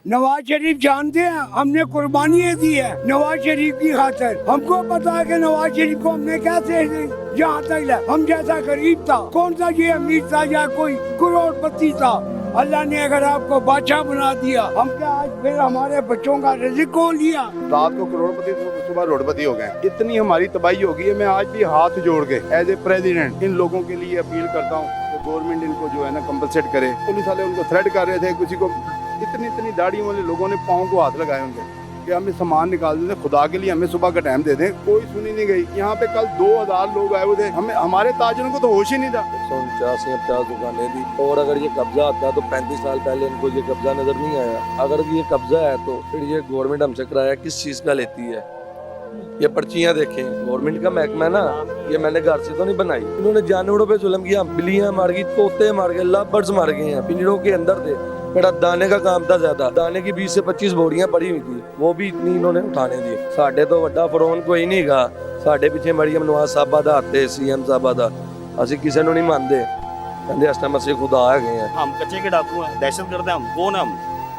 नवाज शरीफ जानते हैं हमने कुर्बानियाँ दी है नवाज शरीफ की खातिर। हमको पता है कि नवाज शरीफ को हमने कैसे यहाँ तक लाया। हम जैसा गरीब था, कौन सा ये अमीर था या कोई करोड़पति था। अल्लाह ने अगर आपको बादशाह बना दिया, हम क्या आज फिर हमारे बच्चों का रिज़्क़ को लिया। रात को करोड़पति तो सुबह रोडपति हो गए। इतनी हमारी तबाही हो गई है। मैं आज भी हाथ जोड़ के एज ए प्रेसिडेंट इन लोगों के लिए अपील करता हूँ कि गवर्नमेंट इनको जो है ना कंपलसेट करे। पुलिस वाले उनको थ्रेट कर रहे थे, किसी को इतनी दाढ़ी वाले लोगों ने पाँव को हाथ लगाए उनके कि हमें सामान निकाल दें, खुदा के लिए हमें सुबह का टाइम दे दें। कोई सुनी नहीं गई। यहाँ पे कल 2000 लोग आए हुए थे। हमें हमारे ताजरों को तो होश ही नहीं था। 149 या 50 दुकानें थी और अगर ये कब्जा आता तो 35 साल पहले इनको ये कब्जा नजर नहीं आया। अगर ये कब्जा है तो फिर ये गवर्नमेंट हमसे किराया किस चीज का लेती है। ये पर्चियां देखें, गवर्नमेंट का महकमा है ना, ये मैंने घर से तो नहीं बनाई। इन्होंने जानवरों पे जुल्म किया, बिल्लियां मार गई, तोते मार गए, लव बर्ड्स मार गए हैं। पिंजरों के अंदर थे। मेरा दाने का काम था ज्यादा, दाने की 20 से 25 बोरियां पड़ी हुई थी, वो भी इतनी इन्होंने उठाने दी। साढ़े तो वड्डा फरोन कोई नहीं गा। साढ़े पीछे मरियम नवाज साहबा दा हाथ सीएम साहबा दा, असि किसी को नहीं मानते। कहते इस टाइम असि खुदा आ गए हैं। हम कच्चे के डाकू हैं, दहशतगर्द हैं। हम कौन हम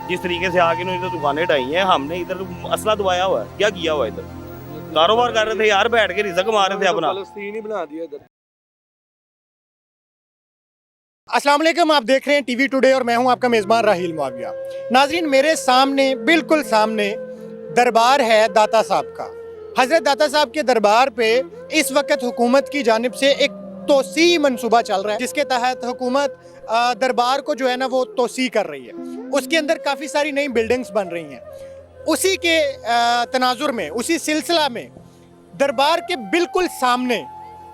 जिस तरीके से आके इन्होंने इधर दुकानें ढाई हैं। हमने इधर असला दबाया हुआ है, क्या किया हुआ है? इधर कारोबार कर रहे थे यार, बैठ के रिज़्क़ कमा रहे थे अपना। फलस्तीन ही बना दिया इधर। अस्सलाम वालेकुम, आप देख रहे हैं टीवी टुडे और मैं हूं आपका मेज़बान राहील मुआविया। नाजरीन, मेरे सामने बिल्कुल सामने दरबार है दाता साहब का। हज़रत दाता साहब के दरबार पे इस वक्त हुकूमत की जानिब से एक तोसी मनसूबा चल रहा है, जिसके तहत हुकूमत दरबार को जो है ना वो तोसी कर रही है। उसके अंदर काफ़ी सारी नई बिल्डिंग्स बन रही हैं। उसी के तनाजुर में, उसी सिलसिला में दरबार के बिल्कुल सामने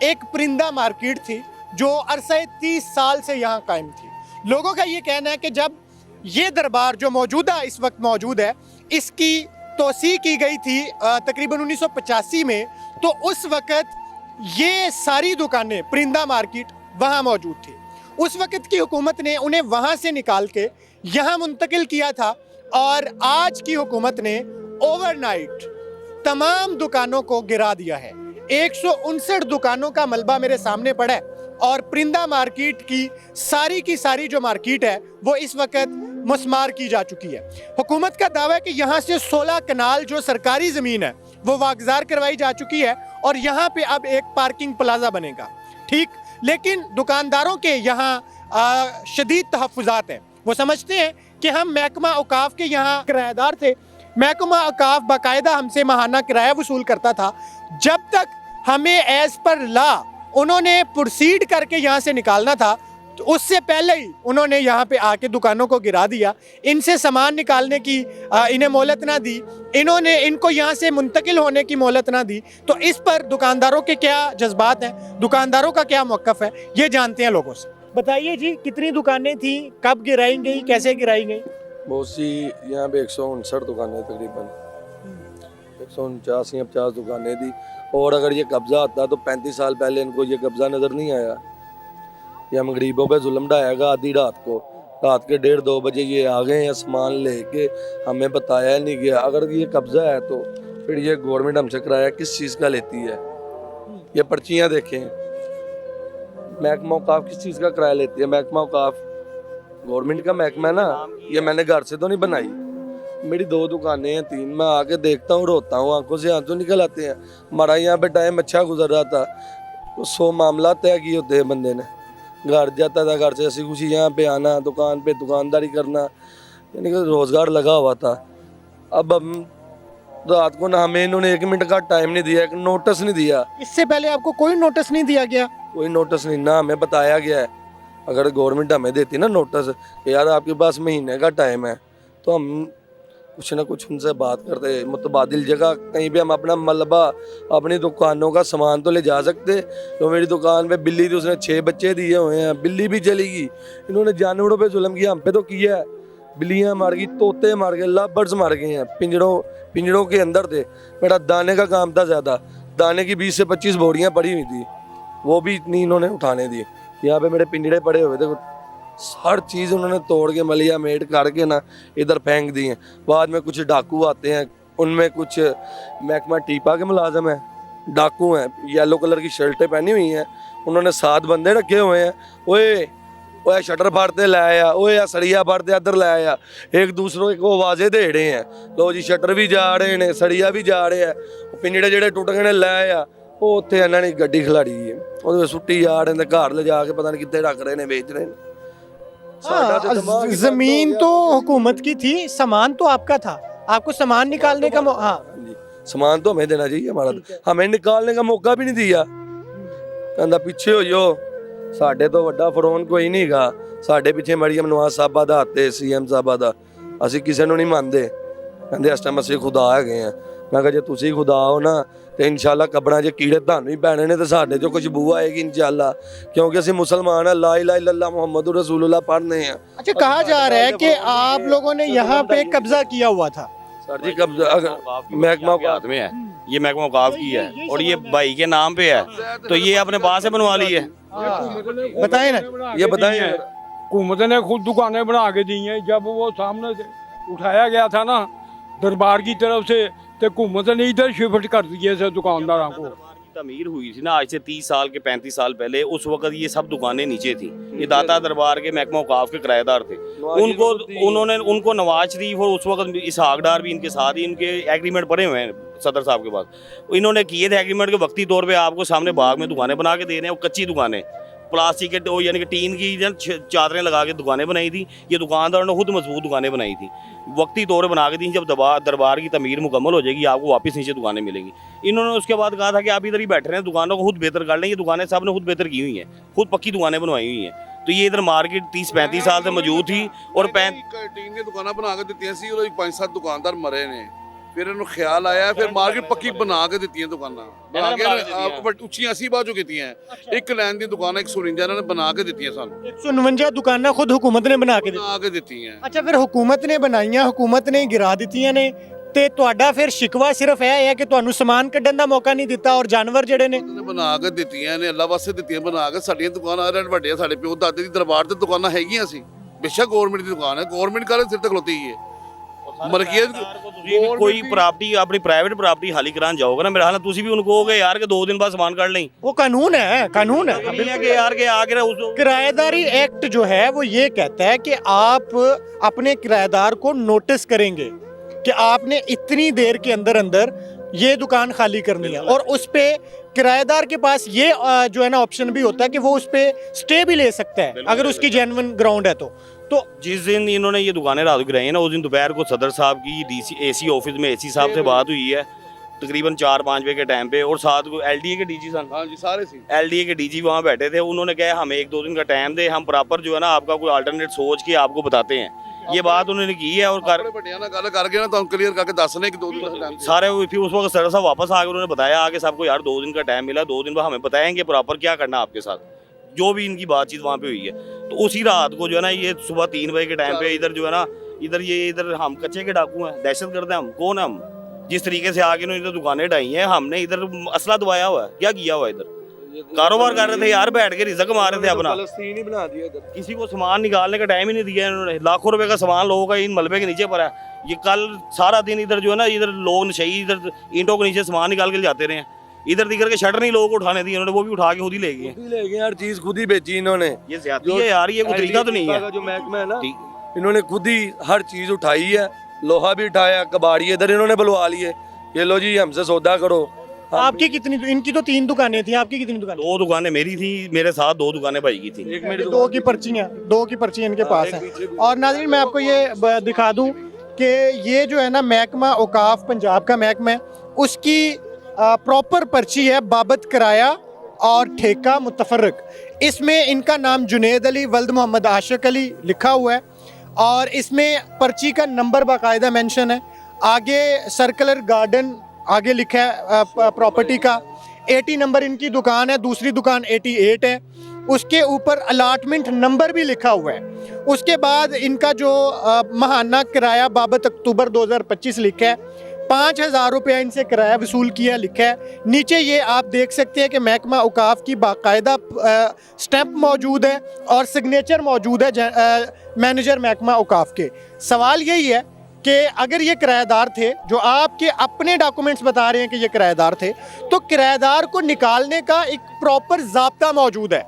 एक परिंदा मार्केट थी जो अरसे 30 साल से यहाँ कायम थी। लोगों का ये कहना है कि जब ये दरबार जो मौजूदा इस वक्त मौजूद है, इसकी तोसी की गई थी तकरीबन 1985 में, तो उस वक्त ये सारी दुकानें परिंदा मार्केट वहाँ मौजूद थी। उस वक्त की हुकूमत ने उन्हें वहाँ से निकाल के यहाँ मुंतकिल किया था और आज की हुकूमत ने ओवरनाइट तमाम दुकानों को गिरा दिया है। 159 दुकानों का मलबा मेरे सामने पड़ा है और परिंदा मार्केट की सारी जो मार्केट है वो इस वक्त मुस्मार की जा चुकी है। हुकूमत का दावा है कि यहाँ से 16 कनाल जो सरकारी ज़मीन है वो वागजार करवाई जा चुकी है और यहाँ पे अब एक पार्किंग प्लाजा बनेगा। ठीक, लेकिन दुकानदारों के यहाँ शदीद तहफ़्फ़ुज़ात हैं। वो समझते हैं कि हम महकमा औकाफ के यहाँ किराएदार थे। महकमा औकाफ बाकायदा हमसे माहाना किराया वसूल करता था। जब तक हमें एज़ पर ला उन्होंने प्रोसीड करके यहाँ से निकालना था, तो उससे पहले ही उन्होंने यहाँ पे आके दुकानों को गिरा दिया। इनसे सामान निकालने की इन्हें मोहलत ना दी, इनको यहाँ से मुंतकिल होने की मोहलत ना दी। तो इस पर दुकानदारों के क्या जज्बात हैं, दुकानदारों का क्या मौक़िफ़ है, ये जानते हैं लोगों से। बताइए जी, कितनी दुकानें थी, कब गिराई गई, कैसे गिराई गई? बहुत सी यहाँ पे 159 दुकानें, तकरीबन 149 या 50 दुकानें थी और अगर ये कब्जा आता तो 35 साल पहले इनको ये कब्जा नज़र नहीं आया। ये हम गरीबों पे जुल्म ढाएगा आधी रात को, रात के 1:30-2 बजे ये आ गए हैं सामान लेके, हमें बताया नहीं गया। अगर ये कब्जा है तो फिर ये गवर्नमेंट हमसे किराया किस चीज़ का लेती है। ये पर्चियाँ देखें, महकमा औकाफ किस चीज़ का किराया लेती है। महकमा औकाफ गवर्नमेंट का महकमा है ना, ये मैंने घर से तो नहीं बनाई। मेरी 2 दुकानें हैं 3, मैं आके देखता हूँ, रोता हूँ, आंखों से आंसू निकल आते हैं। हमारा यहाँ पे टाइम अच्छा गुजर रहा था, तो 100 मामला तय किए होते हैं बंदे ने। घर जाता था, घर से हंसी खुशी यहाँ पे आना, दुकान पे दुकानदारी करना, यानी कि रोज़गार लगा हुआ था। अब हम रात को ना हमें इन्होंने 1 मिनट का टाइम नहीं दिया, एक नोटिस नहीं दिया। इससे पहले आपको कोई नोटिस नहीं दिया गया? कोई नोटिस नहीं, ना हमें बताया गया है। अगर गवर्नमेंट हमें देती ना नोटिस कि यार आपके पास महीने का टाइम है, तो हम कुछ ना कुछ उनसे बात करते, मुतबादिल जगह कहीं पे हम अपना मलबा, अपनी दुकानों का सामान तो ले जा सकते। तो मेरी दुकान पे बिल्ली थी, उसने 6 बच्चे दिए हुए हैं, बिल्ली भी चलेगी। इन्होंने जानवरों पे जुल्म किया, हम पे तो किया है। बिल्लियाँ मार गई, तोते मार गए, लव बर्ड्स मार गए हैं। पिंजरों के अंदर थे। मेरा दाने का काम था ज़्यादा, दाने की 20 से 25 बोरियां पड़ी हुई थी, वो भी इतनी इन्होंने उठाने दी। यहाँ पे मेरे पिंजरे पड़े हुए थे, हर चीज़ उन्होंने तोड़ के मलिया मेट करके ना इधर फेंक दी हैं। बाद में कुछ डाकू आते हैं, उनमें कुछ महकमा टीपा के मुलाजम हैं, डाकू हैं, येलो कलर की शर्टें पहनी हुई हैं, उन्होंने 7 बंदे रखे हुए हैं। ओए ਉਹ ਇਹ ਸ਼ਟਰ ਫੜਦੇ ਲੈ ਆ, ਉਹ ਇਹ ਸੜੀਆ ਫੜਦੇ ਇੱਧਰ ਲੈ ਆ, ਇੱਕ ਦੂਸਰੇ को आवाज़ें दे रहे हैं। लो जी शटर भी जा रहे ने, सड़िया भी जा रहे हैं, पिंजड़े ਜਿਹੜੇ ਟੁੱਟ ਗਏ ਨੇ ਲੈ ਆ, ਉਹ ਉੱਥੇ ਇਹਨਾਂ ਨੇ ਗੱਡੀ ਖਿਲਾੜੀ ਹੈ, ਉਹਦੇ ਵਿੱਚ ਸੁੱਟੀ ਜਾ ਰਹੇ ਨੇ, ਘਰ ਲਿਜਾ ਕੇ ਪਤਾ ਨਹੀਂ ਕਿੱਥੇ ਰੱਖ ਰਹੇ ਨੇ, ਵੇਚ ਰਹੇ ਨੇ। जमीन तो हुकूमत की थी, सामान तो आपका था, आपको सामान निकालने का हाँ सामान तो हमें देना चाहिए, हमारा हमें निकालने का मौका भी नहीं दिया। कहता पीछे हो जो, साढ़े तो वड्डा फरौन कोई नहीं गा, साढ़े पीछे मरियम नवाज साहबा दा हत्थे, CM साहबा दा, ਅਸੀਂ ਕਿਸੇ ਨੂੰ ਨਹੀਂ ਮੰਨਦੇ। ਕਹਿੰਦੇ ਇਸ ਟਾਈਮ ਅਸੀਂ ਖੁਦਾ ਹੈਗੇ ਆ। ਮੈਂ ਕਿਹਾ ਜੇ ਤੁਸੀਂ ਖੁਦਾ ਹੋ ਨਾ ਤੇ ਇਨਸ਼ਾਅੱਲਾ ਕਬਰਾਂ 'ਚ ਕੀੜੇ ਤੁਹਾਨੂੰ ਹੀ ਪੈਣੇ ਨੇ ਤੇ ਸਾਡੇ 'ਚੋਂ ਖੁਸ਼ਬੂ ਆਏਗੀ ਇਨਸ਼ਾਅੱਲਾ, क्योंकि ਅਸੀਂ मुसलमान हैं, ला इलाहा इल्लल्लाह मुहम्मद रसूलुल्लाह पढ़ने हैं। अच्छा, कहा जा रहा है कि आप लोगों ने यहाँ पे कब्जा किया हुआ था। सर जी कब्जा महकमा के हाथ में है, ये महकमा औकाफ की है और ये भाई के नाम पे है, तो ये अपने पास से बनवा ली है। बताए ना, ये बताएं। हुकूमत ने खुद दुकानें बना के दी हैं। जब वो सामने से उठाया गया था ना दरबार की तरफ से, तो हुकूमत ने इधर शिफ्ट कर दिए थे दुकानदारों को। तमीर हुई थी ना आज से 30 साल के 35 साल पहले, उस वक्त ये सब दुकानें नीचे थी। ये दाता दरबार के महकमा औकाफ के किराएदार थे, उनको नवाज शरीफ और उस वक्त इसहाक डार भी इनके साथ ही, इनके एग्रीमेंट पड़े हुए हैं सदर साहब के पास। इन्होंने किए थे एग्रीमेंट के वक्ती तौर पे आपको सामने बाग में दुकानें बना के दे रहे हैं, वो कच्ची दुकानें, प्लास्टिक के यानी कि टीन की चादरें लगा के दुकानें बनाई थी। ये दुकानदारों ने खुद मजबूत दुकानें बनाई थी, वक्ती तौर पर बना के दी। जब दरबार की तमीर मुकम्मल हो जाएगी आपको वापस नीचे दुकानें मिलेंगी। इन्होंने उसके बाद कहा था कि आप इधर ही बैठे रहें, दुकानों को खुद बेहतर कर लें। ये दुकानें सब ने खुद बेहतर की हुई हैं, खुद पक्की दुकानें बनवाई हुई हैं। तो ये इधर मार्केट 30-35 साल से मौजूद थी और टीन की दुकानें बना के दी सी, 5-7 दुकानदार मरे ने, फिर इन्होंने ख्याल आया, फिर मार्केट पक्की बना के दी दुकाना, बना के उच्चियां ਅਸੀਂ ਬਾਜੂ ਕੀਤੀਆਂ। ਇੱਕ ਲਾਈਨ ਦੀ ਦੁਕਾਨ 149 ਇਹਨਾਂ ਨੇ ਬਣਾ ਕੇ ਦਿੱਤੀਆਂ ਸਾਨੂੰ। 149 ਦੁਕਾਨਾਂ ਖੁਦ ਹੁਕੂਮਤ ਨੇ ਬਣਾ ਕੇ ਦਿੱਤੀਆਂ। ਅੱਛਾ, ਫਿਰ ਹੁਕੂਮਤ ਨੇ ਬਣਾਈਆਂ, ਹੁਕੂਮਤ ਨੇ ਗਿਰਾ ਦਿੱਤੀਆਂ ਨੇ, ਤੇ ਤੁਹਾਡਾ ਫਿਰ ਸ਼ਿਕਵਾ ਸਿਰਫ ਇਹ ਹੈ ਕਿ ਤੁਹਾਨੂੰ ਸਮਾਨ ਕੱਢਣ ਦਾ ਮੌਕਾ ਨਹੀਂ ਦਿੱਤਾ ਔਰ ਜਾਨਵਰ ਜਿਹੜੇ ਨੇ ਬਣਾ ਕੇ ਦਿੱਤੀਆਂ ਨੇ, ਅੱਲਾ ਵਾਸਤੇ ਦਿੱਤੀਆਂ ਬਣਾ ਕੇ। ਸਾਡੀਆਂ ਦੁਕਾਨਾਂ ਵੱਡੀਆਂ, ਸਾਡੇ ਪਿਓ ਦਾਦੇ ਦੀ ਦਰਬਾਰ ਤੇ ਦੁਕਾਨਾਂ ਹੈਗੀਆਂ ਸੀ, ਬੇਸ਼ੱਕ ਗਵਰਨਮੈਂਟ ਦੀ ਦੁਕਾਨ ਹੈ, ਗਵਰਨਮੈਂਟ ਕਾਲੇ ਸਿਰ ਤੇ ਖਲੋਤੀ ਹੈ। कोई प्रॉपर्टी अपनी प्राइवेट प्रॉपर्टी खाली कराने जाओगे ना, मेरा हाल तुसी भी उनको कहोगे यार के 2 दिन बाद सामान काट लें। वो कानून है, कानून है कि यार के आगे किराएदारी एक्ट जो है वो ये कहता है कि आप अपने किराएदार को नोटिस करेंगे कि आपने इतनी देर के अंदर अंदर ये दुकान खाली करनी है, और उस पे किराएदार के पास ये जो है ना ऑप्शन भी होता है कि वो उस पे स्टे भी ले सकता है अगर उसकी जेन्युइन ग्राउंड है। तो जिस दिन इन्होंने ये दुकानें रात गिराई है ना, उस दिन दोपहर को सदर साहब की AC ऑफिस में AC साहब से बात हुई है तकरीबन 4-5 बजे के टाइम पे, और साथ को LDA के DG सन, हाँ जी सारे सी LDA के DG वहाँ बैठे थे। उन्होंने कहा हमें 1-2 दिन का टाइम दे, हम प्रॉपर जो है ना आपका कोई अल्टरनेट सोच के आपको बताते हैं। ये बात उन्होंने की है और गल करके ना क्लियर करके दसने कि 2 दिन का टाइम सारे। फिर उस वक्त सदर साहब वापस आके उन्होंने बताया आगे सबको यार 2 दिन का टाइम मिला, 2 दिन बाद हमें बताएंगे प्रॉपर क्या करना आपके साथ, जो भी इनकी बातचीत वहाँ पे हुई है। तो उसी रात को जो है ना ये सुबह 3 बजे के टाइम पे इधर जो है ना इधर हम कच्चे के डाकू हैं, दहशतगर्द हैं हम। कौन हम? जिस तरीके से आके इन्होंने इधर दुकानें ढाई हैं, हमने इधर असला दबाया हुआ है, क्या किया हुआ है? इधर कारोबार कर रहे थे यार, बैठ के रिज़्क कमा रहे थे अपना, फलस्तीन ही बना दिया इधर। किसी को सामान निकालने का टाइम ही नहीं दिया इन्होंने। लाखों रुपए का सामान लोगों का इन मलबे के नीचे पड़ा है। ये कल सारा दिन इधर जो है ना इधर लोग नशई इधर ईंटों के नीचे सामान निकाल के जाते रहे हैं। इधर दिखर के शटर नहीं लोगों को उठाने दी इन्होंने, वो भी उठा के खुद ही ले गए। हर चीज खुद ही बेची इन्होंने। ये ज्यादती है यार, ये कोई तरीका तो नहीं है। जो महकमा है ना, इन्होंने खुद ही हर चीज उठाई है, लोहा भी उठाया, कबाड़ी इधर इन्होंने बुलवा लिए, ये लो जी हमसे सौदा करो। आपकी कितनी? इनकी तो 3 दुकानें थी, आपकी कितनी दुकानें? 2 दुकानें मेरी थी, मेरे साथ 2 दुकानें भाई की थी। एक मेरी 2 की पर्चियाँ, 2 की पर्चियाँ इनके पास हैं। और नाज़रीन मैं आपको ये दिखा दूं कि ये जो है ना महकमा औकाफ पंजाब का महकमा है, उसकी प्रॉपर पर्ची है बाबत किराया और ठेका मुतफर्रक। इसमें इनका नाम जुनेद अली वल्द मोहम्मद आशिक अली लिखा हुआ है, और इसमें पर्ची का नंबर बाकायदा मेंशन है। आगे सर्कुलर गार्डन आगे लिखा है प्रॉपर्टी का। 80 नंबर इनकी दुकान है, दूसरी दुकान 88 है, उसके ऊपर अलाटमेंट नंबर भी लिखा हुआ है। उसके बाद इनका जो माहाना किराया बाबत अक्टूबर 2025 लिखा है, 5,000 रुपया इनसे किराया वसूल किया लिखा है। नीचे ये आप देख सकते हैं कि महकमा औकाफ की बाकायदा स्टैंप मौजूद है और सिग्नेचर मौजूद है मैनेजर महकमा औकाफ के। सवाल यही है कि अगर ये किराएदार थे, जो आपके अपने डॉक्यूमेंट्स बता रहे हैं कि ये किराएदार थे, तो किराएदार को निकालने का एक प्रॉपर ज़ाब्ता मौजूद है,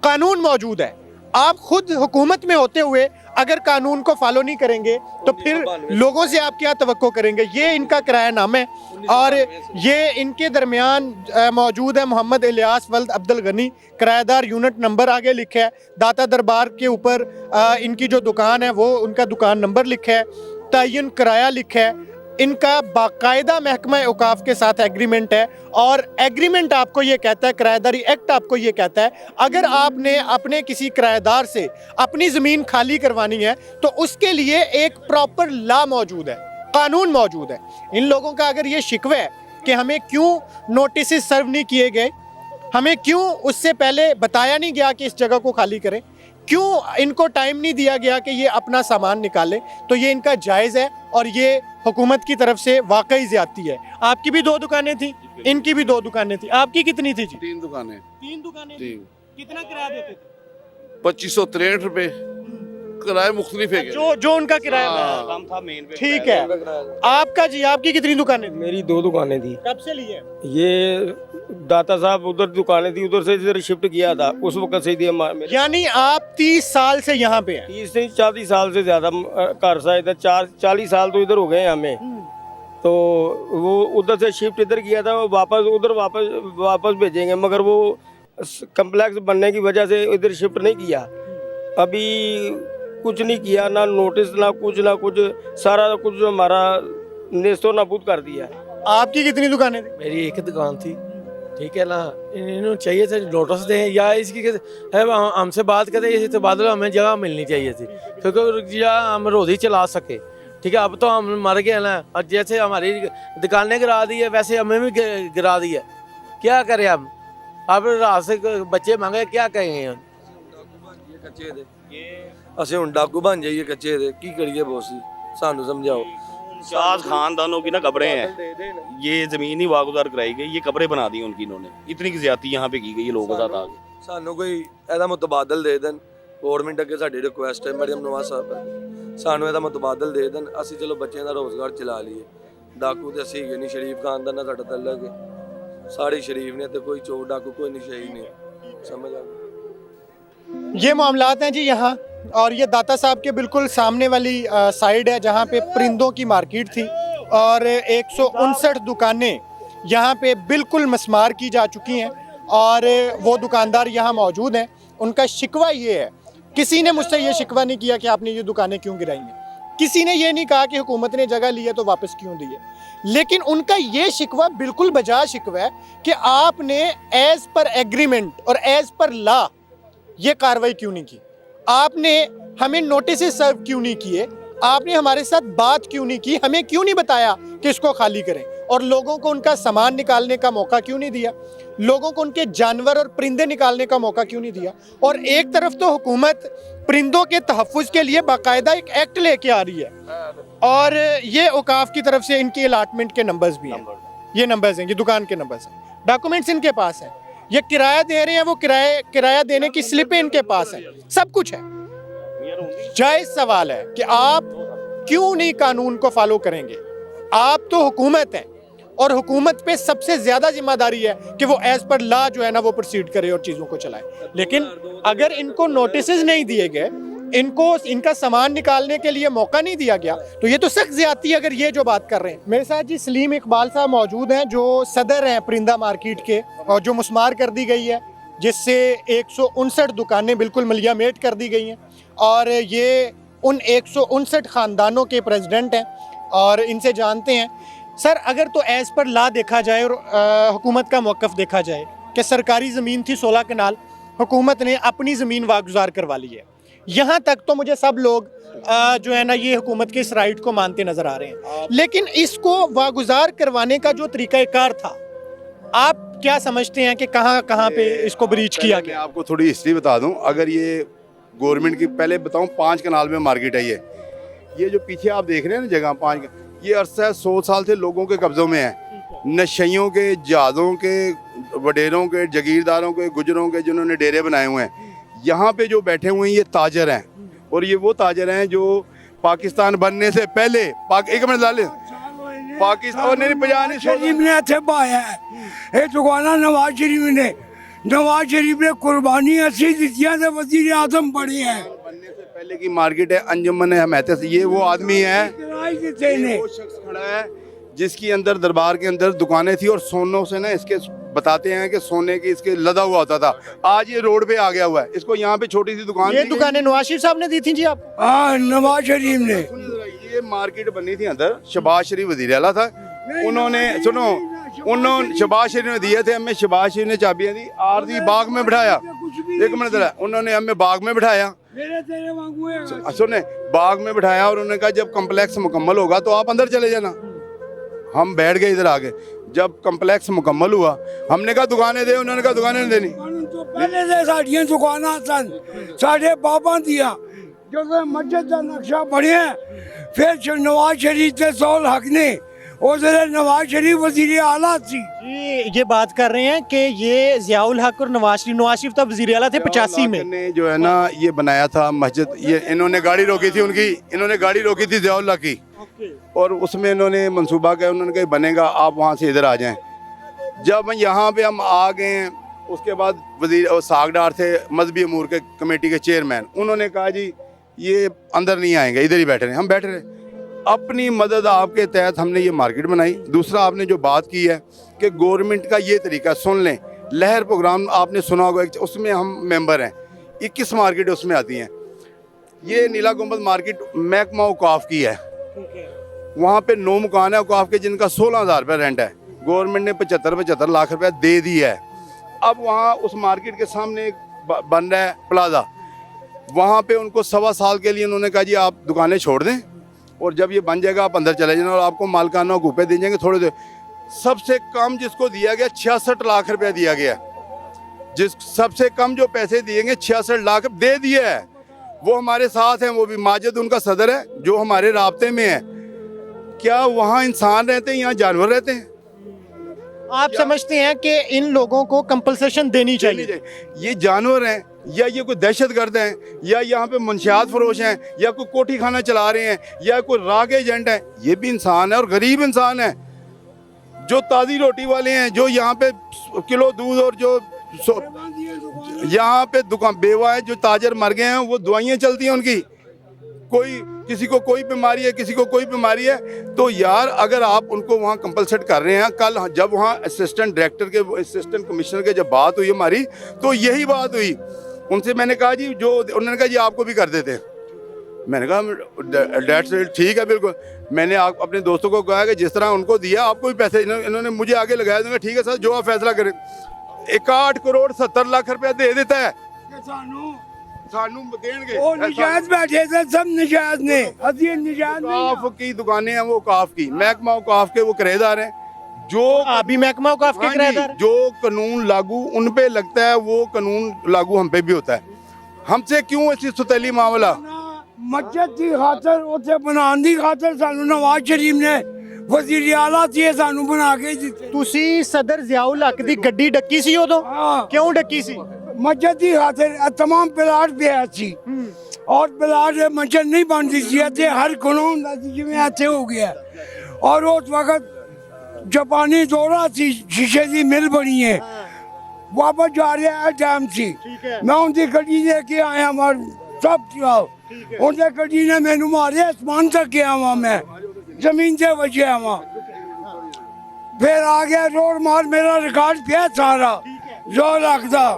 कानून मौजूद है। आप खुद हुकूमत में होते हुए अगर कानून को फॉलो नहीं करेंगे तो फिर लोगों से आप क्या तवक्को करेंगे। ये इनका किरायानामा है और ये इनके दरमियान मौजूद है मोहम्मद इलियास वल्द अब्दुल गनी, किराएदार, यूनिट नंबर आगे लिखा है, दाता दरबार के ऊपर इनकी जो दुकान है वो उनका दुकान नंबर लिखा है, तयन किराया लिखा है, इनका बाकायदा महकमा औकाफ के साथ एग्रीमेंट है और एग्रीमेंट आपको ये कहता है, किराएदारी एक्ट आपको ये कहता है, अगर आपने अपने किसी किराएदार से अपनी ज़मीन खाली करवानी है तो उसके लिए एक प्रॉपर लॉ मौजूद है, कानून मौजूद है। इन लोगों का अगर ये शिकवा है कि हमें क्यों नोटिस सर्व नहीं किए गए, हमें क्यों उससे पहले बताया नहीं गया कि इस जगह को खाली करें, क्यों इनको टाइम नहीं दिया गया कि ये अपना सामान निकालें, तो ये इनका जायज़ है और ये हुकूमत की तरफ से वाकई ज़्यादती है। आपकी भी 2 दुकानें थी, इनकी भी 2 दुकानें थी, आपकी कितनी थी जी? 3 दुकानें। 3 दुकानें जी। कितना किराया देते थे? 2563 रुपए किराए मुख्तलिफ है। जो उनका किराया हाँ। कम था मेन पे। ठीक है। आपका जी, आपकी कितनी दुकानें थी? मेरी 2 दुकानें थी। कब से लिए? ये दाता साहब उधर दुकानें थी, उधर से इधर शिफ्ट किया था, उस वक्त से दिया मेरे यानी आप 30 साल से यहाँ पे हैं? 30 से 40 साल से ज्यादा घर सा इधर 40 साल तो इधर हो गए हमें। तो वो उधर से शिफ्ट इधर किया था, वो वापस भेजेंगे, मगर वो कम्प्लेक्स बनने की वजह से इधर शिफ्ट नहीं किया। अभी कुछ नहीं किया, ना नोटिस ना कुछ, सारा कुछ हमारा नेस्तो नाबूद कर दिया। आपकी कितनी दुकानें थी? मेरी एक दुकान थी, ठीक है ना। इन्होंने चाहिए था नोटिस दें या इसकी हमसे बात करें, इस तबादला हमें जगह मिलनी चाहिए थी क्योंकि हम रोज़ी चला सके। ठीक है, अब तो हम मर गए ना, और जैसे हमारी दुकानें गिरा दी है वैसे हमें भी गिरा दी है। क्या करें हम? अब रात से बच्चे मांगे, क्या कहेंगे? ਕੱਚੇ ਦੇ ਅਸੀਂ ਹੁਣ ਡਾਕੂ ਬਣ ਜਾਈਏ ਕੱਚੇ ਦੇ, ਕੀ ਕਰੀਏ ਬੋਸੀ, ਸਾਨੂੰ ਸਮਝਾओ। 50 खानदानों की ना कब्रें हैं, ये ज़मीन ही वागुजार कराई गई, ये कब्रें बना दी उनकी इन्होंने। इतनी की ज्यादती यहाँ पे की गई है लोगों के साथ आगे। ਸਾਨੂੰ ਕੋਈ ਇਹਦਾ ਮੁਤਬਾਦਲ ਦੇ ਦੇਣ, ਗਵਰਨਮੈਂਟ ਅੱਗੇ ਸਾਡੀ ਰਿਕੁਐਸਟ ਹੈ ਮਰੀਮ ਨਵਾਜ਼ ਸਾਹਿਬ, ਸਾਨੂੰ ਇਹਦਾ ਮੁਤਬਾਦਲ ਦੇ ਦੇਣ, ਅਸੀਂ ਚਲੋ ਬੱਚਿਆਂ ਦਾ ਰੋਜ਼ਗਾਰ ਚਲਾ ਲਈਏ। ਡਾਕੂ ਤੇ ਅਸੀਂ ਨਹੀਂ, ਸ਼ਰੀਫ ਖਾਨਦਾਨ ਨਾਲ ਸਾਡਾ ਤਲਕ ਹੈ, ਸਾਰੇ ਸ਼ਰੀਫ ਨੇ ਤੇ ਕੋਈ ਚੋਰ ਡਾਕੂ ਕੋਈ ਨਸ਼ਈ नहीं, समझ आ गई। ये मामलात हैं जी यहाँ, और ये दाता साहब के बिल्कुल सामने वाली साइड है जहाँ पे परिंदों की मार्केट थी और 159 दुकानें यहाँ पे बिल्कुल मस्मार की जा चुकी हैं और वो दुकानदार यहाँ मौजूद हैं। उनका शिकवा ये है, किसी ने मुझसे ये शिकवा नहीं किया कि आपने ये दुकानें क्यों गिराई हैं, किसी ने ये नहीं कहा कि हुकूमत ने जगह ली है तो वापस क्यों दी है, लेकिन उनका ये शिकवा बिल्कुल बजा शिकवा है कि आपने एज पर एग्रीमेंट और एज पर लॉ ये कार्रवाई क्यों नहीं की, आपने हमें नोटिस सर्व क्यों नहीं किए, आपने हमारे साथ बात क्यों नहीं की, हमें क्यों नहीं बताया कि इसको खाली करें, और लोगों को उनका सामान निकालने का मौका क्यों नहीं दिया, लोगों को उनके जानवर और परिंदे निकालने का मौका क्यों नहीं दिया। और एक तरफ तो हुकूमत परिंदों के तहफ़्फ़ुज़ के लिए बाकायदा एक एक्ट लेके आ रही है और ये औकाफ की तरफ से इनकी अलाटमेंट के नंबर्स भी हैं, ये नंबर्स हैं, ये दुकान के नंबर्स हैं, डॉक्यूमेंट्स इनके पास हैं, ये किराया दे रहे हैं, वो किराया देने की स्लिपें इनके पास है, सब कुछ है। जायज़ सवाल है कि आप क्यों नहीं कानून को फॉलो करेंगे। आप तो हुकूमत है और हुकूमत पे सबसे ज़्यादा जिम्मेदारी है कि वो एज पर लॉ जो है ना वो प्रोसीड करे और चीज़ों को चलाए, लेकिन अगर इनको नोटिस नहीं दिए गए, इनको इनका सामान निकालने के लिए मौका नहीं दिया गया, तो ये तो सख्त ज़्यादती है अगर ये जो बात कर रहे हैं। मेरे साथ जी सलीम इकबाल साहब मौजूद हैं जो सदर हैं परिंदा मार्केट के, और जो मुस्मार कर दी गई है जिससे 159 दुकानें बिल्कुल मलियामेट कर दी गई हैं, और ये उन 159 ख़ानदानों के प्रेसिडेंट हैं और इनसे जानते हैं। सर, अगर तो एज़ पर लॉ देखा जाए और हुकूमत का मौक़िफ़ देखा जाए कि सरकारी ज़मीन थी 16 कनाल, हुकूमत ने अपनी ज़मीन वागुज़ार करवा ली है, यहाँ तक तो मुझे सब लोग जो है ना ये हुकूमत के इस राइट को मानते नज़र आ रहे हैं, लेकिन इसको वागुज़ार करवाने का जो तरीक़ाकार था, आप क्या समझते हैं कि कहाँ कहाँ पे इसको ब्रीच किया मैं गया? आपको थोड़ी हिस्ट्री बता दूं। अगर ये गवर्नमेंट की, पहले बताऊं, 5 कनाल में मार्केट है ये जो पीछे आप देख रहे हैं ना जगह 5, ये अरसा 100 साल से लोगों के कब्ज़ों में है, नशइयों के, जहाज़ों के, वडेरों के, जगीरदारों के, गुजरों के, जिन्होंने डेरे बनाए हुए हैं। यहाँ पे जो बैठे हुए हैं ये ताजर हैं, और ये वो ताजर हैं जो पाकिस्तान बनने से पहले एक मिनट ला ले, पाकिस्तान ने 50 शरीफ ने इत्थे पाया है, ये दुकाना नवाज शरीफ ने नवाज शरीफ ने कुर्बानी ऐसी दी थी वजीर आजम बड़े हैं। बनने से पहले की मार्केट है अंजुमन हमायत से, ये वो आदमी है, किराए की थे ने। वो शख्स खड़ा है जिसकी अंदर दरबार के अंदर दुकानें थी और सोनों से ना इसके बताते हैं कि सोने की इसके लदा हुआ होता था। आज ये रोड पे आ गया हुआ है, इसको यहाँ पे छोटी सी दुकान ये दी गई। दुकानें नवाज शरीफ साहब ने दी थी जी आप? हाँ, नवाज शरीफ ने। ये मार्केट बनी थी अंदर, शहबाज शरीफ वजीर आला था, उन्होंने सुनो उन्होंने शहबाज शरीफ ने दिए थे हमें, शहबाज शरीफ ने चाबियां दी, आरजी बाग में बिठाया। एक मिनट जरा, उन्होंने हमें बाग में बिठाया, मेरे तेरे वांगू है। सुने बाग में बिठाया और उन्होंने कहा जब कम्प्लेक्स मुकम्मल होगा तो आप अंदर चले जाना। हम बैठ गए इधर आगे, जब कम्प्लेक्स मुकम्मल हुआ हमने कहा दुकानें दे, उन्होंने कहा दुकानें नहीं देनी। तो पहले से साड़ियां दुकाना सन साढ़े बाबा दिया जो मस्जिद का नक्शा बढ़िया, फिर नवाज शरीफ के सोल हक ने उस नवाज शरीफ वजीर आला थी। जी ये बात कर रहे हैं कि ये जियाउल हक और नवाज शरीफ तब वजीर आला थे 85 में। ने जो है ना ये बनाया था मस्जिद, ये इन्होंने गाड़ी रोकी थी उनकी, इन्होंने गाड़ी रोकी थी ज़ियाउल्लाह की, और उसमें इन्होंने मंसूबा किया, उन्होंने कहा बनेगा आप वहाँ से इधर आ जाएं। जब यहाँ पे हम आ गए उसके बाद वजीर और सागडार थे मजहबी अमूर के कमेटी के चेयरमैन, उन्होंने कहा जी ये अंदर नहीं आएंगे, इधर ही बैठे रहे। हम बैठे रहे, अपनी मदद आपके तहत हमने ये मार्केट बनाई। दूसरा आपने जो बात की है कि गवर्नमेंट का ये तरीका सुन लें, लहर प्रोग्राम आपने सुना होगा, उसमें हम मेंबर हैं, 21 मार्केट उसमें आती हैं। ये नीला गुंबद मार्केट महकमा औकाफ की है, वहाँ पे 9 मकान है औकाफ के जिनका 16,000 रुपये रेंट है, गवर्नमेंट ने 75 लाख रुपया दे दिया है। अब वहाँ उस मार्केट के सामने एक बन रहा है प्लाजा, वहाँ पे उनको 1.25 साल के लिए उन्होंने कहा जी आप दुकानें छोड़ दें और जब ये बन जाएगा आप अंदर चले जाना और आपको मालकाना कूपे दे जाएंगे थोड़े देर। सबसे कम जिसको दिया गया 66 लाख रुपया दिया गया, जिस सबसे कम जो पैसे दिए गए 66 लाख दे दिए है। वो हमारे साथ हैं, वो भी माजिद उनका सदर है जो हमारे राब्ते में है। क्या वहाँ इंसान रहते हैं, यहाँ जानवर रहते हैं? आप समझते हैं कि इन लोगों को कंपनसेशन देनी चाहिए? ये जानवर हैं या ये कोई दहशतगर्द हैं या यहाँ पे मुंशियात फरोश हैं या कोई कोठी खाना चला रहे हैं या कोई राग एजेंट है? ये भी इंसान है और गरीब इंसान है, जो ताज़ी रोटी वाले हैं, जो यहाँ पे किलो दूध और जो यहाँ पे दुकान बेवा है, जो ताजर मर गए हैं, वो दवाइयाँ चलती हैं उनकी, कोई किसी को कोई बीमारी है, किसी को कोई बीमारी है। तो यार अगर आप उनको वहाँ कंपलसेट कर रहे हैं, कल जब वहाँ असिस्टेंट डायरेक्टर के असिस्टेंट कमिश्नर के जब बात हुई हमारी, तो यही बात हुई। उनसे मैंने कहा जी जो, उन्होंने कहा जी आपको भी कर देते हैं। मैंने कहा डेट्स ठीक है बिल्कुल। मैंने अपने दोस्तों को कहा कि जिस तरह उनको दिया आपको भी पैसे, इन्होंने मुझे आगे लगाया। दूंगा ठीक है सर, जो आप फैसला करें। 61 करोड़ 70 लाख रुपया दे देता है सानू देंगे। वो निजात बैठे थे सब निजात ने, अभी निजात औकाफ की दुकानें हैं, वो औकाफ की महकमा औकाफ के वो किराएदार हैं, जो अभी महकमा औकाफ के हाँ जी, किराएदार जो कानून लागू उन पे लगता है वो कानून लागू हम पे भी होता है। हमसे क्यों ऐसी सुतैली मामला? मस्जिद की खातर उसे बनाने की खातर सानू नवाज शरीफ ने वजीर आला सी सानू बना के दिते। ਤੁਸੀਂ ਸਦਰ ਜ਼ਿਆਉਲ ਹਕ ਦੀ ਗੱਡੀ ਡੱਕੀ ਸੀ ਉਦੋਂ? ਕਿਉਂ ਡੱਕੀ ਸੀ? मस्जिद की खातिर तमाम प्लाट पे अच्छी और प्लाट मस्जिद नहीं बनती थी, इतने हर कानून जिमें इतने हो गया। और उस वक्त जापानी दौरा थी, शीशे की मिल बनी है, वापस जा रहा है डैम से। मैं उनकी गड्डी लेके आया, सब चलाओ उनके गड्डी ने मैनू मारे, आसमान तक गया वहाँ, मैं जमीन से बचे वहाँ, फिर आ गया रोड मार, मेरा रिकॉर्ड पे सारा 2 लाख का।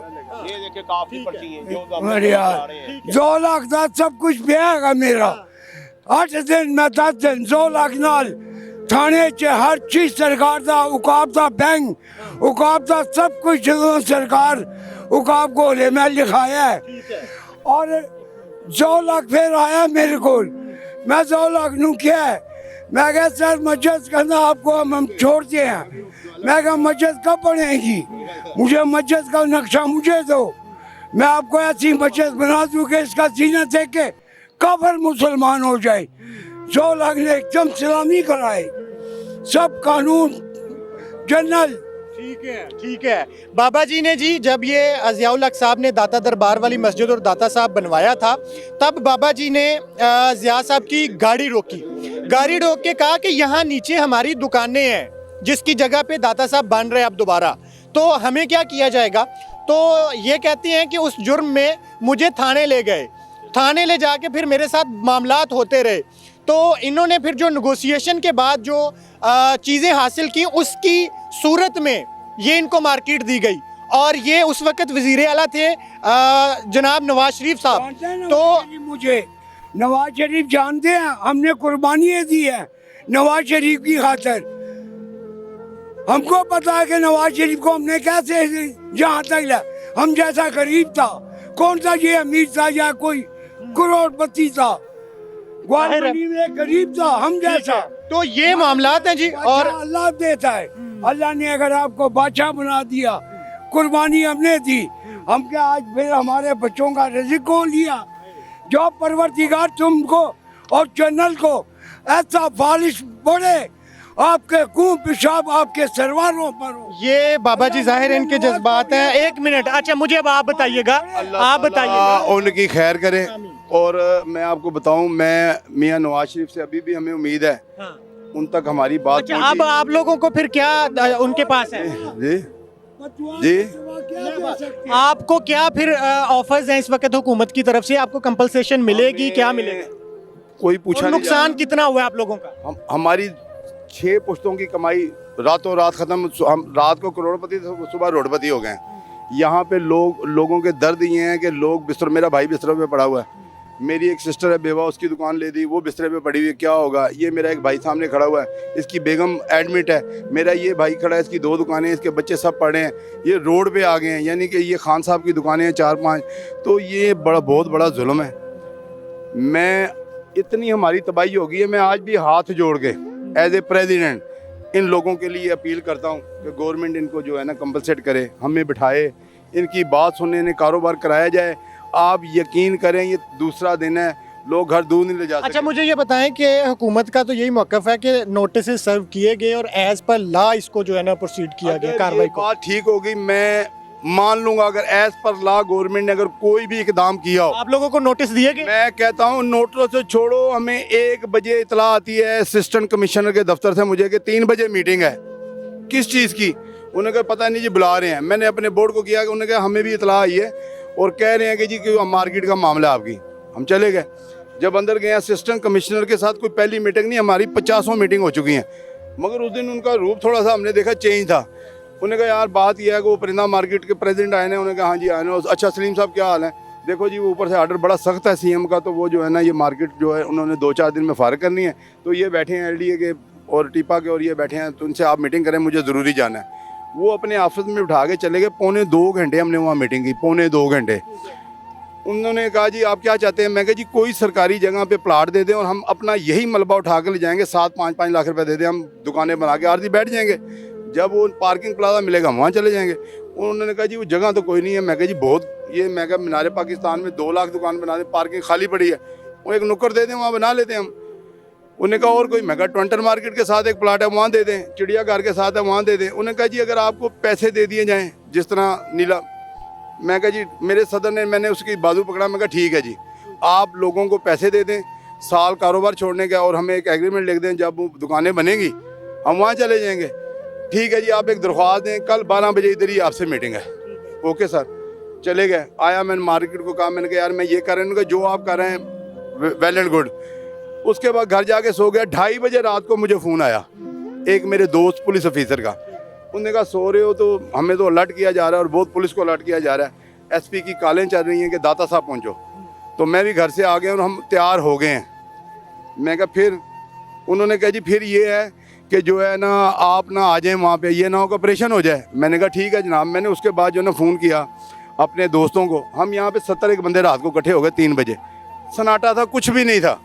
ये देखिए काफी पर्ची है अरे यार 2 लाख का सब कुछ पे आएगा मेरा। 8 दिन में 10 दिन 2 लाख नाल थाने च हर चीज सरकार का उकाब था, बैंक उकाब था, सब कुछ जो सरकार उकाब को ले मैं लिखाया है। और 2 लाख फिर आया मेरे को, मैं 2 लाख नू क्या है, मैं कहा सर मस्जिद करना आपको हम छोड़ते हैं। मैं कहा मस्जिद कब बनेगी, मुझे मस्जिद का नक्शा मुझे दो, मैं आपको ऐसी मस्जिद बना दूँ कि इसका सीना देख के काफिर मुसलमान हो जाए। 2 लाख ने एकदम सलामी कराए, सब कानून जनरल। ठीक है बाबा जी ने जी, जब ये ज़ियाउल हक साहब ने दाता दरबार वाली मस्जिद और दाता साहब बनवाया था, तब बाबा जी ने ज़िया साहब की गाड़ी रोकी, गाड़ी रोक के कहा कि यहाँ नीचे हमारी दुकानें हैं जिसकी जगह पे दाता साहब बन रहे हैं अब दोबारा, तो हमें क्या किया जाएगा। तो ये कहती हैं कि उस जुर्म में मुझे थाने ले गए, थाने ले जाके फिर मेरे साथ मामलात होते रहे। तो इन्होंने फिर जो नेगोशिएशन के बाद जो चीज़ें हासिल की उसकी सूरत में ये इनको मार्केट दी गई। और ये उस वक्त वजीर आला थे जनाब नवाज शरीफ साहब। जानते हैं तो नवाज शरीफ मुझे नवाज शरीफ जानते हैं, हमने कुर्बानियाँ दी है नवाज शरीफ की खातिर। हमको पता है कि नवाज शरीफ को हमने कैसे जहाँ तक ला, हम जैसा गरीब था, कौन सा ये अमीर था या कोई करोड़पति था, ग्वालियर में गरीब था हम जैसा। तो ये मामलात हैं जी। और अल्लाह देता है, अल्लाह ने अगर आपको बादशाह बना दिया, कुर्बानी हमने दी, हम क्या आज फिर हमारे बच्चों का रिज़्क़ को लिया। जो परवरदिगार तुमको और चैनल को ऐसा बारिश पड़े, आपके खून पेशाब आपके सरवारों पर हो। ये बाबा जी जाहिर इनके जज्बात हैं। एक मिनट, अच्छा मुझे अब आप बताइएगा, आप बताइएगा। उनकी खैर करें। और मैं आपको बताऊं, मैं मियां नवाज शरीफ से अभी भी हमें उम्मीद है उन तक हमारी बात अच्छा, अब आप लोगों को फिर क्या उनके पास है? जी जी आपको क्या फिर ऑफर्स हैं इस वक्त हुकूमत की तरफ से? आपको कंपनसेशन मिलेगी? क्या मिलेगा? कोई पूछा और नहीं नुकसान कितना हुआ है आप लोगों का? हमारी 6 पुश्तों की कमाई रातों रात खत्म। हम रात को करोड़पति थे, सुबह रोडपति हो गए। यहाँ पे लोगों के दर्द ये हैं कि लोग बिस्तर, मेरा भाई बिस्तर पे पड़ा हुआ है, मेरी एक सिस्टर है बेवा, उसकी दुकान ले दी, वो बिस्तरे पे पड़ी हुई है, क्या होगा? ये मेरा एक भाई सामने खड़ा हुआ है, इसकी बेगम एडमिट है, मेरा ये भाई खड़ा है, इसकी 2 दुकानें, इसके बच्चे सब पड़े हैं, ये रोड पे आ गए हैं, यानी कि ये खान साहब की दुकानें हैं 4-5। तो ये बहुत बड़ा जुल्म है। मैं इतनी हमारी तबाही हो गई है, मैं आज भी हाथ जोड़ के एज ए प्रेसिडेंट इन लोगों के लिए अपील करता हूँ कि गवर्नमेंट इनको जो है ना कंपलसेट करे, हमें बिठाए, इनकी बात सुने, इन्हें कारोबार कराया जाए। आप यकीन करें, ये दूसरा दिन है, लोग घर दूर नहीं ले जा सकते। अच्छा, मुझे ये बताएं कि हुकूमत का तो यही मौक़िफ़ है कि नोटिस सर्व किए गए और एज पर लॉ इसको जो है ना प्रोसीड किया गया, कार्रवाई को। बात ठीक होगी, मैं मान लूंगा अगर एज पर लॉ गवर्नमेंट ने अगर कोई भी इकदाम किया हो। आप लोगों को नोटिस दिए गए? मैं कहता हूँ नोटिस से छोड़ो, हमें 1 बजे इतला आती है असिस्टेंट कमिश्नर के दफ्तर से मुझे कि 3 बजे मीटिंग है। किस चीज़ की? उन्होंने कहा पता नहीं जी, बुला रहे हैं। मैंने अपने बोर्ड को किया कि उन्होंने कहा हमें भी इतला आई है और कह रहे हैं कि जी कि मार्केट का मामला है आपकी। हम चले गए, जब अंदर गए असिस्टेंट कमिश्नर के साथ कोई पहली मीटिंग नहीं, हमारी 50 मीटिंग हो चुकी हैं, मगर उस दिन उनका रूप थोड़ा सा हमने देखा चेंज था। उन्होंने कहा यार बात यह है कि वो परिंदा मार्केट के प्रेसिडेंट आए हैं। उन्होंने कहा हाँ जी आए हैं। अच्छा सलीम साहब क्या हाल है? देखो जी वो ऊपर से आर्डर बड़ा सख्त है सीएम का, तो वो जो है ना ये मार्केट जो है उन्होंने 2-4 दिन में फारिग करनी है। तो ये बैठे हैं एलडीए के और टीपा के, और ये बैठे हैं, तो उनसे आप मीटिंग करें, मुझे ज़रूरी जाना है। वो अपने ऑफिस में उठा के चले गए। 2.25 घंटे हमने वहाँ मीटिंग की, 2.25 घंटे। उन्होंने कहा जी आप क्या चाहते हैं? मैं कहा जी कोई सरकारी जगह पे प्लाट दे दें और हम अपना यही मलबा उठा के ले जाएंगे, 7-5 लाख रुपए दे दें, हम दुकानें बना के आरती बैठ जाएंगे, जब वो पार्किंग प्लाजा मिलेगा वहाँ चले जाएंगे। उन्होंने कहा जी वो जगह तो कोई नहीं है। मैं कहा जी बहुत, ये मैं कहा मीनारे पाकिस्तान में 2 लाख दुकान बना दें, पार्किंग खाली पड़ी है, वो एक नुक्कड़ दे दें, वहाँ बना लेते हैं हम। उन्होंने कहा और कोई? मैं कहा ट्वेंटर मार्केट के साथ एक प्लाट है वहाँ दे दें, चिड़ियाघर के साथ है वहाँ दे दें। उन्होंने कहा जी अगर आपको पैसे दे दिए जाएँ जिस तरह नीला। मैं कहा जी मेरे सदर ने, मैंने उसकी बाजू पकड़ा, मैं कहा ठीक है जी, आप लोगों को पैसे दे दें साल कारोबार छोड़ने का, और हमें एक एग्रीमेंट लिख दें, जब वो दुकानें बनेंगी हम वहाँ चले जाएंगे। ठीक है जी, आप एक दरख्वास्त दें, कल 12 बजे इधर ही आपसे मीटिंग है। ओके सर, चले गए। आया, मैंने मार्केट को कहा, मैंने कहा यार मैं ये कर रहा हूँ, जो आप कर रहे हैं वेल एंड गुड। उसके बाद घर जाके सो गया। 2:30 बजे रात को मुझे फ़ोन आया एक मेरे दोस्त पुलिस ऑफिसर का। उन्होंने कहा सो रहे हो तो हमें तो अलर्ट किया जा रहा है और बहुत पुलिस को अलर्ट किया जा रहा है, एसपी की कॉलें चल रही हैं कि दाता साहब पहुंचो। तो मैं भी घर से आ गया और हम तैयार हो गए हैं। मैं कहा फिर? उन्होंने कहा जी फिर ये है कि जो है ना आप ना आ जाएं वहाँ पे, ये ना हो कि ऑपरेशन हो जाए। मैंने कहा ठीक है जनाब। मैंने उसके बाद जो ना फ़ोन किया अपने दोस्तों को। हम यहाँ पे 70 बंदे रात को इकट्ठे हो गए 3 बजे। सन्नाटा था, कुछ भी नहीं था।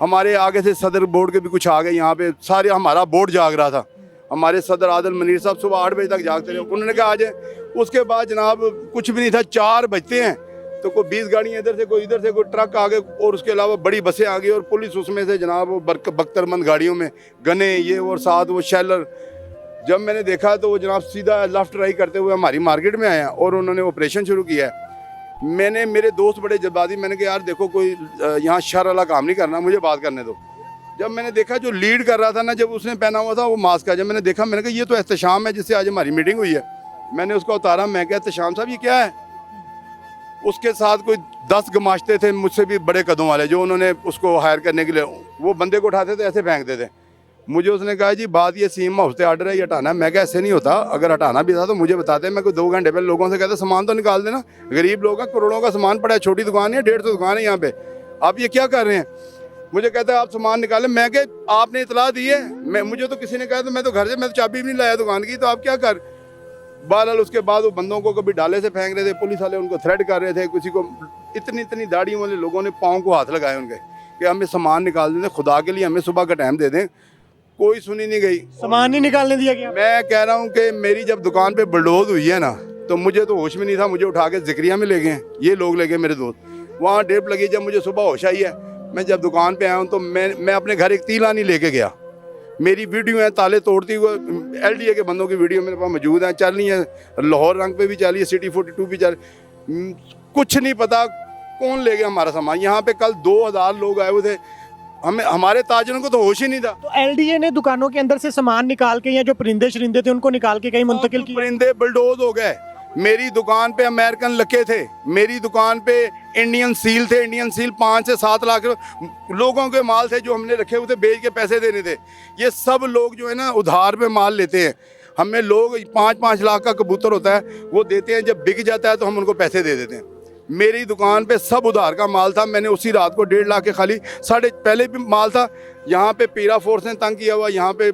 हमारे आगे से सदर बोर्ड के भी कुछ आ गए, यहाँ पे सारे हमारा बोर्ड जाग रहा था। हमारे सदर आदिल मनीर साहब सुबह 8 बजे तक जागते रहे। उन्होंने कहा आ जाए। उसके बाद जनाब कुछ भी नहीं था। 4 बजते हैं तो कोई 20 गाड़ियाँ इधर से, कोई इधर से, कोई ट्रक आ गए और उसके अलावा बड़ी बसें आ गई और पुलिस उसमें से जनाब वो बख्तरमंद गाड़ियों में गने ये और साथ वो शेलर। जब मैंने देखा तो वो जनाब सीधा लेफ्ट राइट करते हुए हमारी मार्केट में आया और उन्होंने ऑपरेशन शुरू किया है। मैंने, मेरे दोस्त बड़े जज्बाती, मैंने कहा यार देखो कोई यहाँ शर वाला काम नहीं करना, मुझे बात करने दो। जब मैंने देखा जो लीड कर रहा था ना, जब उसने पहना हुआ था वो मास्क का, जब मैंने देखा मैंने कहा ये तो एहतशाम है जिससे आज हमारी मीटिंग हुई है। मैंने उसको उतारा, मैं कहते शाम साहब ये क्या है। उसके साथ कोई 10 गमाश्ते थे मुझसे भी बड़े कदों वाले, जो उन्होंने उसको हायर करने के लिए, वो बंदे को उठाते थे ऐसे फेंकते थे। मुझे उसने कहा जी बात ये सीम हाउस से ऑर्डर है, ये हटाना है। मैं कहा ऐसे नहीं होता, अगर हटाना भी था तो मुझे बताते। मैं कोई 2 घंटे पहले लोगों से कहते सामान तो निकाल देना, गरीब लोग हैं, करोड़ों का सामान पड़ा है, छोटी दुकान है, 150 दुकान है यहाँ पे, आप ये क्या कर रहे हैं। मुझे कहता है आप सामान निकालें। मैं कहा आपने इतला दी है, मुझे तो किसी ने कहा, तो मैं तो घर से, मैं तो चाबी भी नहीं लाया दुकान की, तो आप क्या कर। बहरहाल उसके बाद वो बंदों को कभी डाले से फेंक रहे थे, पुलिस वाले उनको थ्रेट कर रहे थे, किसी को इतनी दाढ़ियों वाले लोगों ने पाँव को हाथ लगाए उनके कि हमें सामान निकाल दें, खुदा के लिए हमें सुबह का टाइम दे दें। कोई सुनी नहीं गई, सामान नहीं निकालने दिया गया। मैं कह रहा हूँ कि मेरी जब दुकान पे बुलडोज हुई है ना, तो मुझे तो होश में नहीं था, मुझे उठा के जिक्रिया में ले गए, ये लोग ले गए मेरे दोस्त। वहाँ डेप लगी, जब मुझे सुबह होश आई है, मैं जब दुकान पे आया हूँ तो मैं अपने घर एक तीला नहीं लेके गया। मेरी वीडियो है ताले तोड़ती हुए, LDA के बंदों की वीडियो मेरे पास मौजूद है, चल रही है, लाहौर रंग पे भी चली है, सिटी 42 भी चल। कुछ नहीं पता कौन ले गया हमारा सामान। यहाँ पे कल 2000 लोग आए हुए थे, हमारे ताजरों को तो होश ही नहीं था। तो LDA ने दुकानों के अंदर से सामान निकाल के, या जो परिंदे शरिंदे थे उनको निकाल के कहीं मुंतकिल किया। परिंदे बुलडोज हो गए। मेरी दुकान पे अमेरिकन लके थे, मेरी दुकान पे इंडियन सील थे, इंडियन सील 5 से 7 लाख लोगों के माल थे जो हमने रखे हुए थे, बेच के पैसे देने थे। ये सब लोग जो है ना उधार पे माल लेते हैं। हमें लोग 5-5 लाख का कबूतर होता है, वो देते हैं, जब बिक जाता है तो हम उनको पैसे दे देते हैं। मेरी दुकान पे सब उधार का माल था। मैंने उसी रात को 1.5 लाख के खाली पहले भी माल था। यहाँ पे पीरा फोर्स ने तंग किया हुआ, यहाँ पे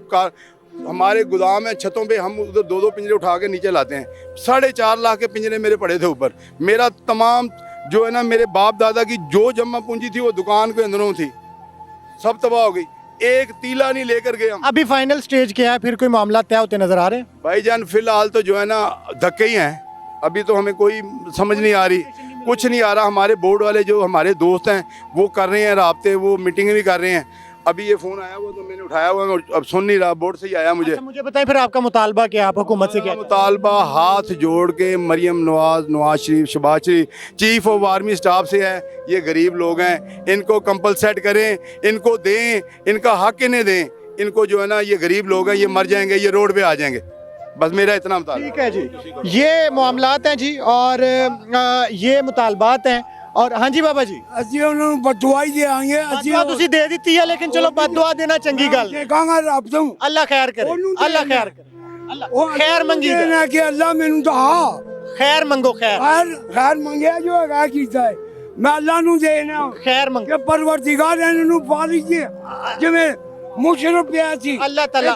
हमारे गोदाम है, छतों पे हम उधर 2-2 पिंजरे उठा के नीचे लाते हैं। 4.5 लाख के पिंजरे मेरे पड़े थे ऊपर। मेरा तमाम जो है ना, मेरे बाप दादा की जो जमा पूंजी थी वो दुकान के अंदरों थी, सब तबाह हो गई। एक तीला नहीं लेकर गए हम। अभी फाइनल स्टेज क्या है, फिर कोई मामला तय होते नजर आ रहे हैं? भाईजान फिलहाल तो जो है ना धक्के ही हैं, अभी तो हमें कोई समझ नहीं आ रही, कुछ नहीं आ रहा। हमारे बोर्ड वाले जो हमारे दोस्त हैं वो कर रहे हैं राब्ते, वो मीटिंग भी कर रहे हैं। अभी ये फ़ोन आया हुआ तो मैंने उठाया हुआ, अब सुन नहीं रहा, बोर्ड से ही आया मुझे। अच्छा, मुझे बताएं फिर आपका मुतालबा क्या, आप हुकूमत से क्या? मुतालबा हाथ जोड़ के मरियम नवाज शरीफ, शहबाज शरीफ, चीफ ऑफ आर्मी स्टाफ से है, ये गरीब लोग हैं, इनको कंपलसेट करें, इनको दें, इनका हक इन्हें दें। इनको जो है ना, ये गरीब लोग हैं, ये मर जाएंगे, ये रोड पे आ जाएंगे। बस मेरा इतना मुतालबा। ठीक है जी, ये मामलात हैं जी, और ये मुतालबात हैं। और हाँ जी बाबा जी, ਅਸੀਂ ਉਹਨਾਂ ਨੂੰ ਬਦਦੁਆ ਹੀ ਦੇਾਂਗੇ। ਅਸੀਂ बददुआ तुसी दे दी है, लेकिन चलो बददुआ देना चंगी गल है। ਕਹਾਂਗਾ ਰੱਬ ਤੋਂ अल्लाह खैर करे, ਉਹਨੂੰ ਦੇ अल्लाह ਦੇਣਾ। खैर करे, ਉਹ अल्लाह खैर मंगी दे। ਨਾ ਕਿ ਅੱਲਾ ਮੈਨੂੰ ਤਾਂ खैर मंगो, खैर ਖੈਰ ਮੰਗਿਆ ਜੋ ਹੈਗਾ ਕੀਤਾ ਹੈ, ਮੈਂ ਅੱਲਾ ਨੂੰ ਦੇਣਾ खैर मंगो। ਕਿ ਪਰਵਰਦੀਗਾਰ ਇਹਨਾਂ ਨੂੰ ਪਾ ਲੀਜੇ ਜਿਵੇਂ मुशरफ पिया थी। अल्लाह ताला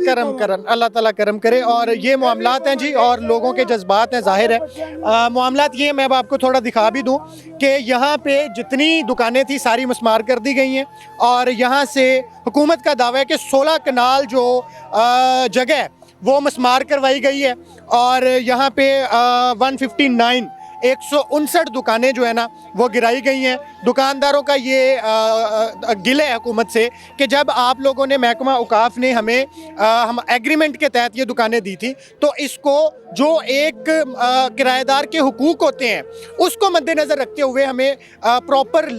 करम करन, अल्लाह ताला करम करे। और ये मामलात हैं जी, और लोगों के जज्बात हैं, जाहिर है। मामलात ये, मैं अब आपको थोड़ा दिखा भी दूं कि यहाँ पे जितनी दुकानें थी सारी मस्मार कर दी गई हैं। और यहाँ से हुकूमत का दावा है कि 16 कनाल जो जगह वो मस्मार करवाई गई है। और यहाँ पे 159 दुकानें जो है ना वो गिराई गई हैं। दुकानदारों का ये गिले है हुकूमत से कि जब आप लोगों ने, महकमा औकाफ ने हमें हम एग्रीमेंट के तहत ये दुकानें दी थी, तो इसको जो एक किराएदार के हुकूक होते हैं उसको मद्देनज़र रखते हुए हमें प्रॉपर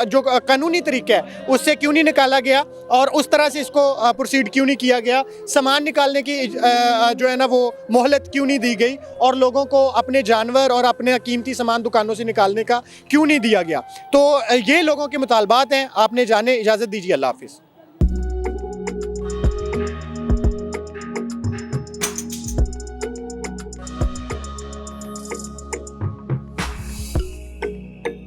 जो कानूनी तरीका है उससे क्यों नहीं निकाला गया, और उस तरह से इसको प्रोसीड क्यों नहीं किया गया, सामान निकालने की जो है ना वो मोहलत क्यों नहीं दी गई, और लोगों को अपने जानवर और अपने कीमती सामान दुकानों से निकालने का क्यों नहीं दिया गया। तो ये लोगों के मुतालबात हैं, आपने जाने, इजाज़त दीजिए। अल्लाह हाफिज़।